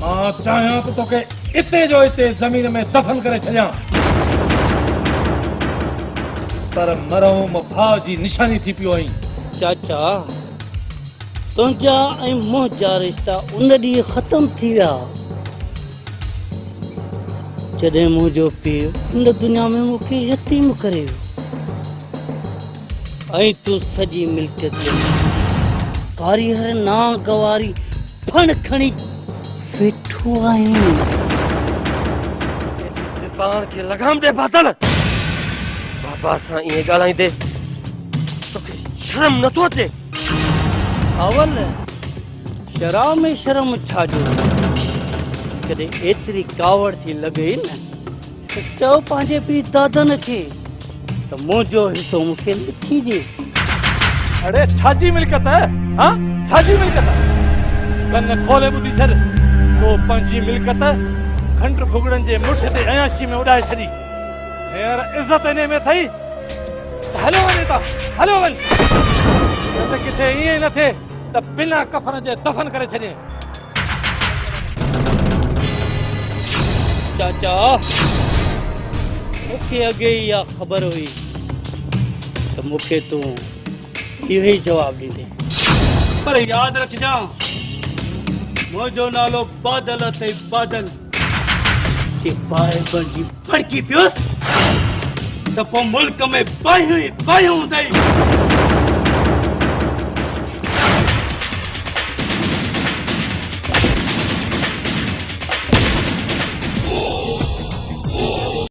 मां चाहियां तो तोखे इते जो इते ज़मीन में दफन करे छॾियां, पर मरहूम भाउ जी निशानी थी पियो आहीं। चाचा तुंहिंजा ऐं मुंहिंजा रिश्ता उन ॾींहुं ख़तम थी विया जॾहिं मुंहिंजो पीउ इन दुनिया में मूंखे यतीम करे वियो ऐं तूं सॼी मिल्कियत कारी हर ना गवारी फण खणी वेठो आहीं। पाण खे लगाम दे बादल, बाबा सां ईअं ॻाल्हाईंदे तोखे शर्म नथो अचे? अवल शराब में शर्म छाजो, कॾहिं एतिरी कावड़ थी लॻे न त चओ पंहिंजे पीउ दादन खे त मुंहिंजो हिसो मूंखे लिखी ॾे। अरे छाजी मिल्कियत है? हाँ छाजी मिल्कियत है? कन खोले ॿुधी छॾ, तो पंहिंजी मिल्कियत खंड भुगड़नि जे मुठ ते अयाशी में उॾाए छॾी। हींअर इज़त इन में थई त हलो वञे था, हलो वञ, न त किथे ईअं न थिए त बिना कफन जे दफन करे छॾे। चाचा मूंखे अॻे इहा ख़बर हुई त मूंखे तूं इहो ई जवाबु ॾींदे, पर यादि रखजांइ मुंहिंजो नालो बादल अथई, बादल जे बाहि बणिजी भड़की पियुसि त पोइ मुल्क में बाहियूं ई बाहियूं हूंदई।